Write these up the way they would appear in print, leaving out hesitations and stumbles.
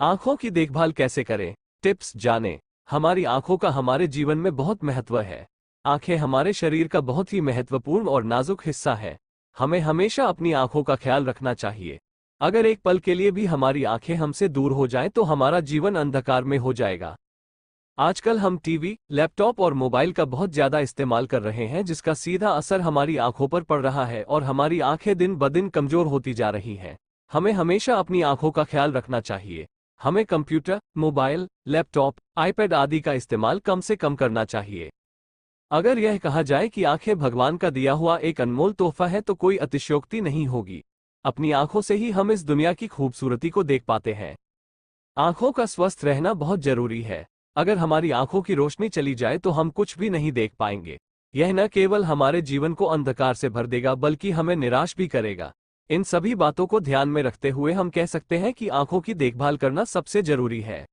आंखों की देखभाल कैसे करें? टिप्स जानें। हमारी आंखों का हमारे जीवन में बहुत महत्व है। आंखें हमारे शरीर का बहुत ही महत्वपूर्ण और नाजुक हिस्सा है। हमें हमेशा अपनी आंखों का ख्याल रखना चाहिए। अगर एक पल के लिए भी हमारी आंखें हमसे दूर हो जाएं तो हमारा जीवन अंधकार में हो जाएगा। आजकल हम टीवी, लैपटॉप और मोबाइल का बहुत ज्यादा इस्तेमाल कर रहे हैं, जिसका सीधा असर हमारी आंखों पर पड़ रहा है और हमारी आंखें दिन ब दिन कमजोर होती जा रही हैं। हमें हमेशा अपनी आंखों का ख्याल रखना चाहिए। हमें कंप्यूटर, मोबाइल, लैपटॉप, आईपैड आदि का इस्तेमाल कम से कम करना चाहिए। अगर यह कहा जाए कि आंखें भगवान का दिया हुआ एक अनमोल तोहफा है तो कोई अतिशयोक्ति नहीं होगी। अपनी आंखों से ही हम इस दुनिया की खूबसूरती को देख पाते हैं। आंखों का स्वस्थ रहना बहुत जरूरी है। अगर हमारी आंखों की रोशनी चली जाए तो हम कुछ भी नहीं देख पाएंगे। यह न केवल हमारे जीवन को अंधकार से भर देगा बल्कि हमें निराश भी करेगा। इन सभी बातों को ध्यान में रखते हुए हम कह सकते हैं कि आंखों की देखभाल करना सबसे जरूरी है।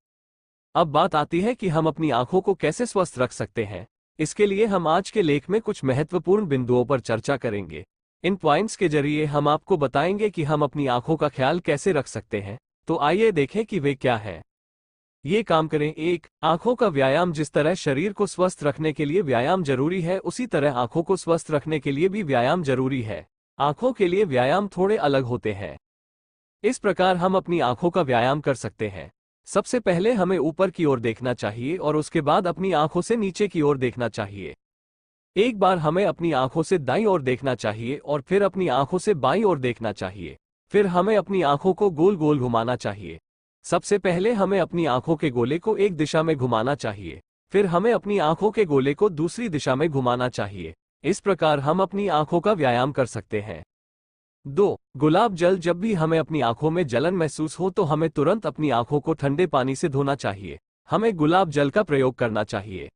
अब बात आती है कि हम अपनी आंखों को कैसे स्वस्थ रख सकते हैं। इसके लिए हम आज के लेख में कुछ महत्वपूर्ण बिंदुओं पर चर्चा करेंगे। इन पॉइंट्स के जरिए हम आपको बताएंगे कि हम अपनी आंखों का ख्याल कैसे रख सकते हैं। तो आइए देखें कि वे क्या हैं। ये काम करें। 1. आंखों का व्यायाम। जिस तरह शरीर को स्वस्थ रखने के लिए व्यायाम जरूरी है, उसी तरह आंखों को स्वस्थ रखने के लिए भी व्यायाम जरूरी है। आंखों के लिए व्यायाम थोड़े अलग होते हैं। इस प्रकार हम अपनी आंखों का व्यायाम कर सकते हैं। सबसे पहले हमें ऊपर की ओर देखना चाहिए और उसके बाद अपनी आंखों से नीचे की ओर देखना चाहिए। एक बार हमें अपनी आंखों से दाईं ओर देखना चाहिए और फिर अपनी आंखों से बाईं ओर देखना चाहिए। फिर हमें अपनी आंखों को गोल गोल घुमाना चाहिए। सबसे पहले हमें अपनी आंखों के गोले को एक दिशा में घुमाना चाहिए। फिर हमें अपनी आंखों के गोले को दूसरी दिशा में घुमाना चाहिए। इस प्रकार हम अपनी आंखों का व्यायाम कर सकते हैं। 2. गुलाब जल। जब भी हमें अपनी आंखों में जलन महसूस हो तो हमें तुरंत अपनी आंखों को ठंडे पानी से धोना चाहिए। हमें गुलाब जल का प्रयोग करना चाहिए।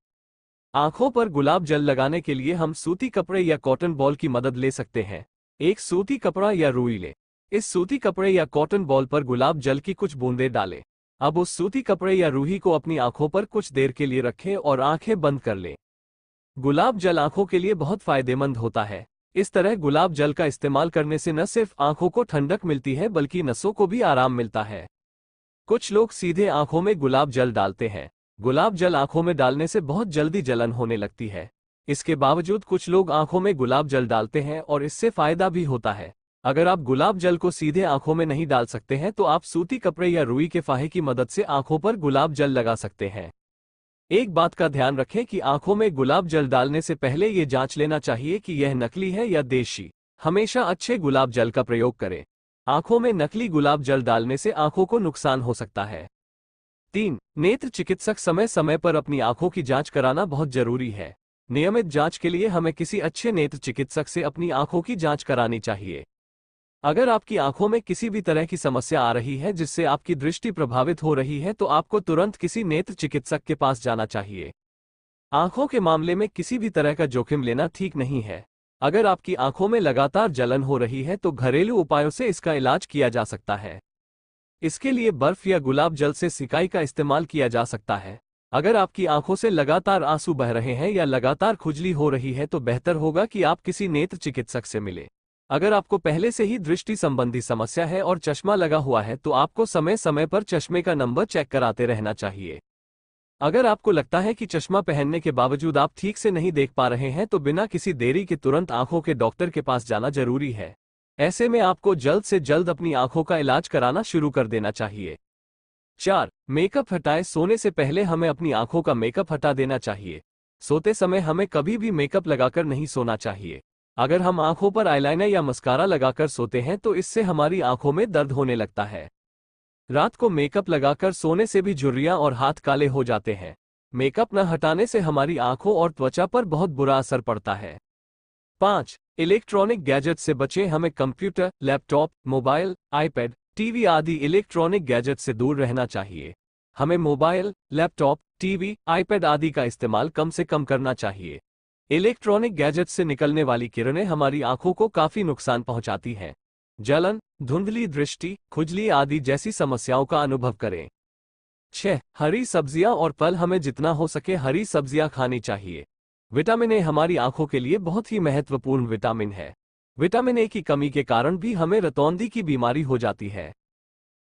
आंखों पर गुलाब जल लगाने के लिए हम सूती कपड़े या कॉटन बॉल की मदद ले सकते हैं। एक सूती कपड़ा या रुई लें। इस सूती कपड़े या कॉटन बॉल पर गुलाब जल की कुछ बूंदें डालें। अब उस सूती कपड़े या रूही को अपनी आंखों पर कुछ देर के लिए रखें और आंखें बंद कर लें। गुलाब जल आंखों के लिए बहुत फायदेमंद होता है। इस तरह गुलाब जल का इस्तेमाल करने से न सिर्फ आंखों को ठंडक मिलती है बल्कि नसों को भी आराम मिलता है। कुछ लोग सीधे आंखों में गुलाब जल डालते हैं। गुलाब जल आंखों में डालने से बहुत जल्दी जलन होने लगती है। इसके बावजूद कुछ लोग आंखों में गुलाब जल डालते हैं और इससे फायदा भी होता है। अगर आप गुलाब जल को सीधे आंखों में नहीं डाल सकते हैं तो आप सूती कपड़े या रुई के फाहे की मदद से आंखों पर गुलाब जल लगा सकते हैं। एक बात का ध्यान रखें कि आंखों में गुलाब जल डालने से पहले ये जांच लेना चाहिए कि यह नकली है या देशी। हमेशा अच्छे गुलाब जल का प्रयोग करें। आंखों में नकली गुलाब जल डालने से आंखों को नुकसान हो सकता है। 3. नेत्र चिकित्सक। समय समय पर अपनी आंखों की जांच कराना बहुत जरूरी है। नियमित जांच के लिए हमें किसी अच्छे नेत्र चिकित्सक से अपनी आंखों की जांच करानी चाहिए। अगर आपकी आंखों में किसी भी तरह की समस्या आ रही है जिससे आपकी दृष्टि प्रभावित हो रही है तो आपको तुरंत किसी नेत्र चिकित्सक के पास जाना चाहिए। आंखों के मामले में किसी भी तरह का जोखिम लेना ठीक नहीं है। अगर आपकी आंखों में लगातार जलन हो रही है तो घरेलू उपायों से इसका इलाज किया जा सकता है। इसके लिए बर्फ या गुलाब जल से सिकाई का इस्तेमाल किया जा सकता है। अगर आपकी आंखों से लगातार आंसू बह रहे हैं या लगातार खुजली हो रही है तो बेहतर होगा कि आप किसी नेत्र चिकित्सक से मिलें। अगर आपको पहले से ही दृष्टि संबंधी समस्या है और चश्मा लगा हुआ है तो आपको समय समय पर चश्मे का नंबर चेक कराते रहना चाहिए। अगर आपको लगता है कि चश्मा पहनने के बावजूद आप ठीक से नहीं देख पा रहे हैं तो बिना किसी देरी के तुरंत आंखों के डॉक्टर के पास जाना जरूरी है। ऐसे में आपको जल्द से जल्द अपनी आंखों का इलाज कराना शुरू कर देना चाहिए। 4. मेकअप हटाएं। सोने से पहले हमें अपनी आंखों का मेकअप हटा देना चाहिए। सोते समय हमें कभी भी मेकअप लगाकर नहीं सोना चाहिए। अगर हम आंखों पर आईलाइनर या मस्कारा लगाकर सोते हैं तो इससे हमारी आंखों में दर्द होने लगता है। रात को मेकअप लगाकर सोने से भी झुर्रियां और हाथ काले हो जाते हैं। मेकअप न हटाने से हमारी आंखों और त्वचा पर बहुत बुरा असर पड़ता है। 5. इलेक्ट्रॉनिक गैजेट से बचें। हमें computer, laptop, mobile, iPad, TV आदि इलेक्ट्रॉनिक गैजेट से दूर रहना चाहिए। हमें मोबाइल, लैपटॉप, टीवी, आईपैड आदि का इस्तेमाल कम से कम करना चाहिए। इलेक्ट्रॉनिक गैजेट से निकलने वाली किरणें हमारी आंखों को काफी नुकसान पहुंचाती हैं। जलन, धुंधली दृष्टि, खुजली आदि जैसी समस्याओं का अनुभव करें। 6. हरी सब्जियां और फल। हमें जितना हो सके हरी सब्जियां खानी चाहिए। विटामिन ए हमारी आंखों के लिए बहुत ही महत्वपूर्ण विटामिन है। विटामिन ए की कमी के कारण भी हमें रतौंधी की बीमारी हो जाती है।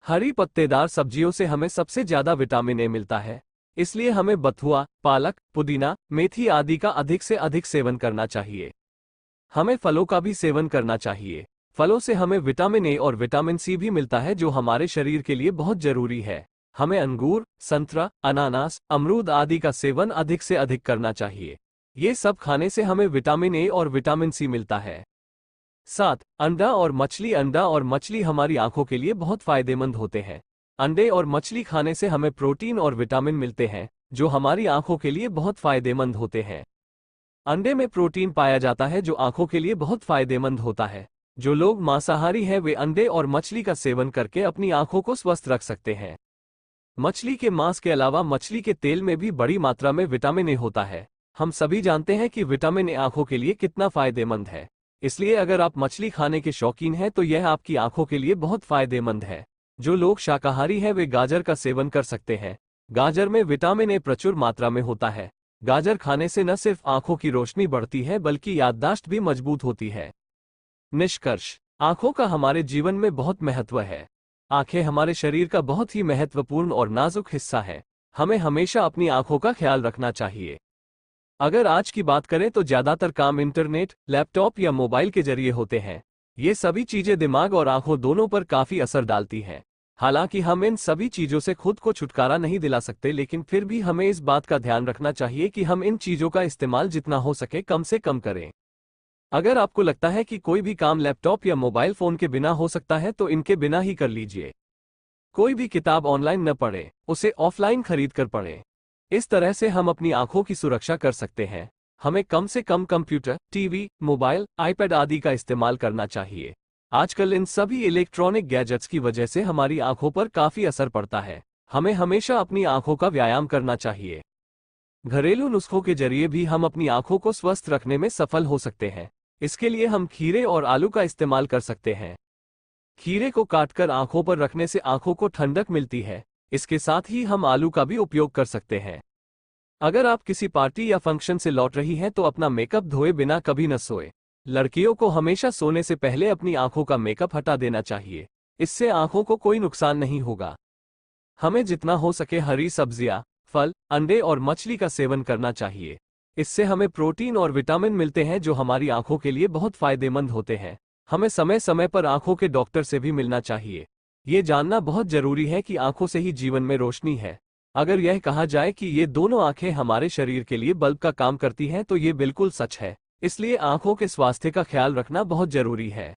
हरी पत्तेदार सब्जियों से हमें सबसे ज्यादा विटामिन ए मिलता है, इसलिए हमें बथुआ, पालक, पुदीना, मेथी आदि का अधिक से अधिक सेवन करना चाहिए। हमें फलों का भी सेवन करना चाहिए। फलों से हमें विटामिन ए और विटामिन सी भी मिलता है, जो हमारे शरीर के लिए बहुत जरूरी है। हमें अंगूर, संतरा, अनानास, अमरूद आदि का सेवन अधिक से अधिक करना चाहिए। ये सब खाने से हमें विटामिन ए और विटामिन सी मिलता है। 7. अंडा और मछली। अंडा और मछली हमारी आंखों के लिए बहुत फायदेमंद होते हैं। अंडे और मछली खाने से हमें प्रोटीन और विटामिन मिलते हैं, जो हमारी आंखों के लिए बहुत फायदेमंद होते हैं। अंडे में प्रोटीन पाया जाता है, जो आंखों के लिए बहुत फायदेमंद होता है। जो लोग मांसाहारी हैं वे अंडे और मछली का सेवन करके अपनी आंखों को स्वस्थ रख सकते हैं। मछली के मांस के अलावा मछली के तेल में भी बड़ी मात्रा में विटामिन ए होता है। हम सभी जानते हैं कि विटामिन ए आंखों के लिए कितना फायदेमंद है, इसलिए अगर आप मछली खाने के शौकीन हैं तो यह आपकी आंखों के लिए बहुत फायदेमंद है। जो लोग शाकाहारी हैं वे गाजर का सेवन कर सकते हैं। गाजर में विटामिन ए प्रचुर मात्रा में होता है। गाजर खाने से न सिर्फ आंखों की रोशनी बढ़ती है बल्कि याददाश्त भी मजबूत होती है। निष्कर्ष, आंखों का हमारे जीवन में बहुत महत्व है। आंखें हमारे शरीर का बहुत ही महत्वपूर्ण और नाजुक हिस्सा है। हमें हमेशा अपनी आंखों का ख्याल रखना चाहिए। अगर आज की बात करें तो ज्यादातर काम इंटरनेट, लैपटॉप या मोबाइल के जरिए होते हैं। ये सभी चीजें दिमाग और आंखों दोनों पर काफी असर डालती हैं। हालांकि हम इन सभी चीजों से खुद को छुटकारा नहीं दिला सकते, लेकिन फिर भी हमें इस बात का ध्यान रखना चाहिए कि हम इन चीजों का इस्तेमाल जितना हो सके कम से कम करें। अगर आपको लगता है कि कोई भी काम लैपटॉप या मोबाइल फोन के बिना हो सकता है तो इनके बिना ही कर लीजिए। कोई भी किताब ऑनलाइन न पढ़ें, उसे ऑफलाइन खरीद कर पढ़ें। इस तरह से हम अपनी आंखों की सुरक्षा कर सकते हैं। हमें कम से कम कंप्यूटर, टीवी, मोबाइल, आईपैड आदि का इस्तेमाल करना चाहिए। आजकल इन सभी इलेक्ट्रॉनिक गैजेट्स की वजह से हमारी आंखों पर काफी असर पड़ता है। हमें हमेशा अपनी आंखों का व्यायाम करना चाहिए। घरेलू नुस्खों के जरिए भी हम अपनी आंखों को स्वस्थ रखने में सफल हो सकते हैं। इसके लिए हम खीरे और आलू का इस्तेमाल कर सकते हैं। खीरे को काटकर आंखों पर रखने से आंखों को ठंडक मिलती है। इसके साथ ही हम आलू का भी उपयोग कर सकते हैं। अगर आप किसी पार्टी या फंक्शन से लौट रही हैं तो अपना मेकअप धोए बिना कभी न सोए। लड़कियों को हमेशा सोने से पहले अपनी आंखों का मेकअप हटा देना चाहिए। इससे आंखों को कोई नुकसान नहीं होगा। हमें जितना हो सके हरी सब्जियां, फल, अंडे और मछली का सेवन करना चाहिए। इससे हमें प्रोटीन और विटामिन मिलते हैं, जो हमारी आंखों के लिए बहुत फायदेमंद होते हैं। हमें समय समय पर आंखों के डॉक्टर से भी मिलना चाहिए। ये जानना बहुत जरूरी है कि आंखों से ही जीवन में रोशनी है। अगर यह कहा जाए कि ये दोनों आंखें हमारे शरीर के लिए बल्ब का काम करती हैं तो ये बिल्कुल सच है। इसलिए आंखों के स्वास्थ्य का ख्याल रखना बहुत जरूरी है।